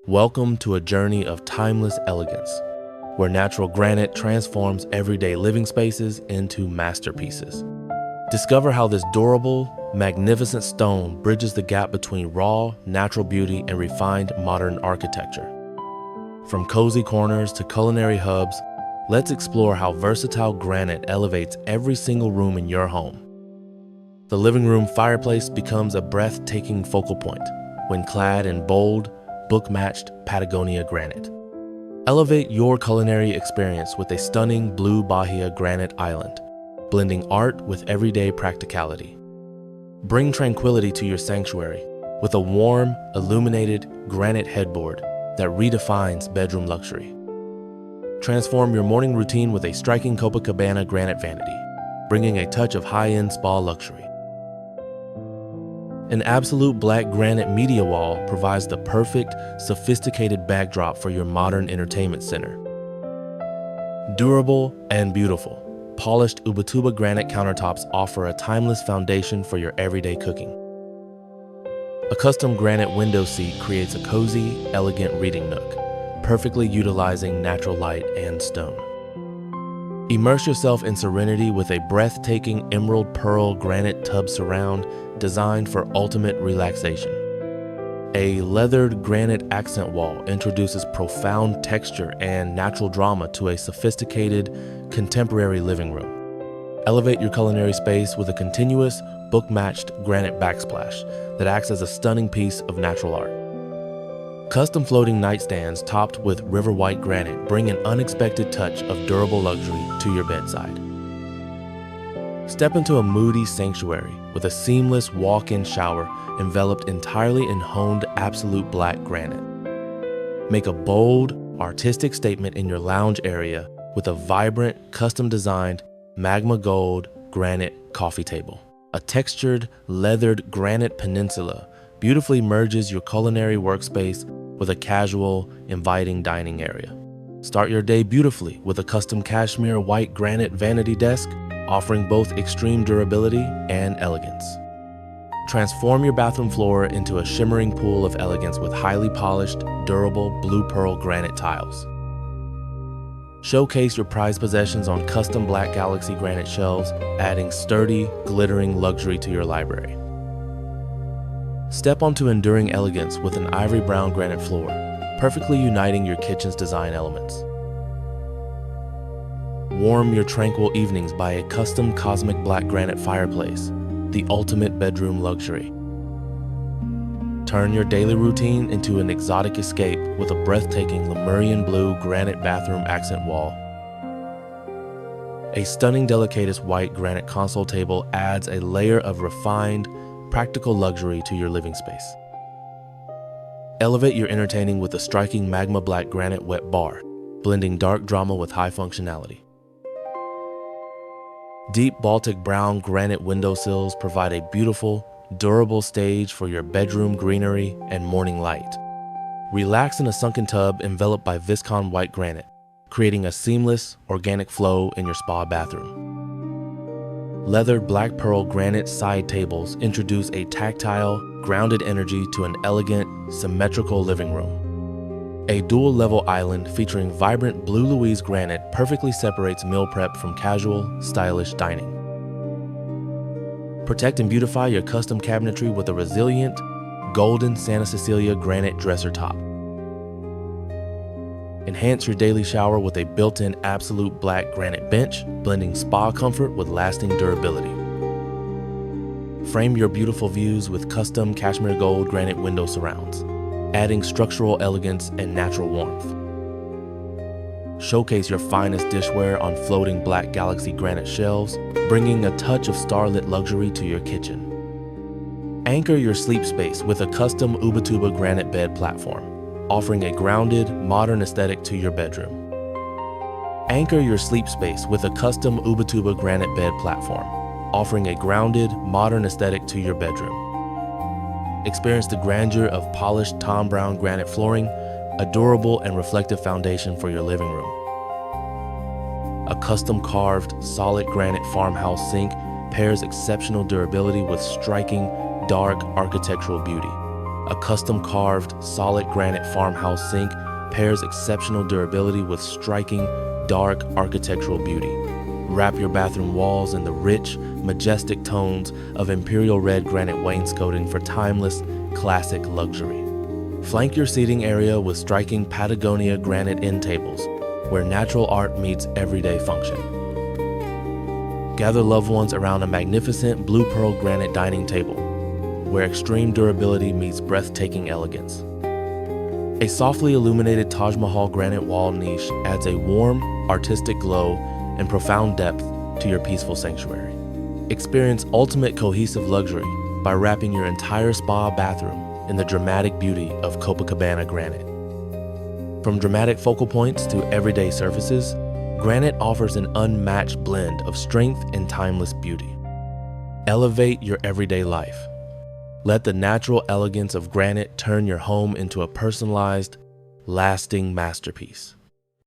Welcome to a journey of timeless elegance, where natural granite transforms everyday living spaces into masterpieces. Discover how this durable, magnificent stone bridges the gap between raw, natural beauty and refined modern architecture. From cozy corners to culinary hubs, let's explore how versatile granite elevates every single room in your home. The living room fireplace becomes a breathtaking focal point when clad in bold, book-matched Patagonia granite. Elevate your culinary experience with a stunning blue Bahia granite island, blending art with everyday practicality. Bring tranquility to your sanctuary with a warm, illuminated granite headboard that redefines bedroom luxury. Transform your morning routine with a striking Copacabana granite vanity, bringing a touch of high-end spa luxury. An absolute black granite media wall provides the perfect, sophisticated backdrop for your modern entertainment center. Durable and beautiful, polished Ubatuba granite countertops offer a timeless foundation for your everyday cooking. A custom granite window seat creates a cozy, elegant reading nook, perfectly utilizing natural light and stone. Immerse yourself in serenity with a breathtaking emerald pearl granite tub surround designed for ultimate relaxation. A leathered granite accent wall introduces profound texture and natural drama to a sophisticated, contemporary living room. Elevate your culinary space with a continuous, book-matched granite backsplash that acts as a stunning piece of natural art. Custom floating nightstands topped with river white granite bring an unexpected touch of durable luxury to your bedside. Step into a moody sanctuary with a seamless walk-in shower enveloped entirely in honed absolute black granite. Make a bold, artistic statement in your lounge area with a vibrant, custom-designed magma gold granite coffee table. A textured, leathered granite peninsula beautifully merges your culinary workspace with a casual, inviting dining area. Start your day beautifully with a custom cashmere white granite vanity desk, offering both extreme durability and elegance. Transform your bathroom floor into a shimmering pool of elegance with highly polished, durable blue pearl granite tiles. Showcase your prized possessions on custom Black Galaxy granite shelves, adding sturdy, glittering luxury to your library. Step onto enduring elegance with an ivory brown granite floor, perfectly uniting your kitchen's design elements. Warm your tranquil evenings by a custom cosmic black granite fireplace, the ultimate bedroom luxury. Turn your daily routine into an exotic escape with a breathtaking Lemurian blue granite bathroom accent wall. A stunning Delicatus white granite console table adds a layer of refined, practical luxury to your living space. Elevate your entertaining with a striking magma black granite wet bar, blending dark drama with high functionality. Deep Baltic brown granite windowsills provide a beautiful, durable stage for your bedroom greenery and morning light. Relax in a sunken tub enveloped by Viscon white granite, creating a seamless, organic flow in your spa bathroom. Leathered black pearl granite side tables introduce a tactile, grounded energy to an elegant, symmetrical living room. A dual-level island featuring vibrant Blue Louise granite perfectly separates meal prep from casual, stylish dining. Protect and beautify your custom cabinetry with a resilient, golden Santa Cecilia granite dresser top. Enhance your daily shower with a built-in absolute black granite bench, blending spa comfort with lasting durability. Frame your beautiful views with custom cashmere gold granite window surrounds, adding structural elegance and natural warmth. Showcase your finest dishware on floating Black Galaxy granite shelves, bringing a touch of starlit luxury to your kitchen. Anchor your sleep space with a custom Ubatuba granite bed platform, offering a grounded, modern aesthetic to your bedroom. Anchor your sleep space with a custom Ubatuba granite bed platform, offering a grounded, modern aesthetic to your bedroom. Experience the grandeur of polished Tom Brown granite flooring, a durable and reflective foundation for your living room. A custom carved, solid granite farmhouse sink pairs exceptional durability with striking, dark architectural beauty. A custom-carved, solid granite farmhouse sink pairs exceptional durability with striking, dark architectural beauty. Wrap your bathroom walls in the rich, majestic tones of imperial red granite wainscoting for timeless, classic luxury. Flank your seating area with striking Patagonia granite end tables, where natural art meets everyday function. Gather loved ones around a magnificent blue pearl granite dining table, where extreme durability meets breathtaking elegance. A softly illuminated Taj Mahal granite wall niche adds a warm, artistic glow and profound depth to your peaceful sanctuary. Experience ultimate cohesive luxury by wrapping your entire spa bathroom in the dramatic beauty of Copacabana granite. From dramatic focal points to everyday surfaces, granite offers an unmatched blend of strength and timeless beauty. Elevate your everyday life. Let the natural elegance of granite turn your home into a personalized, lasting masterpiece.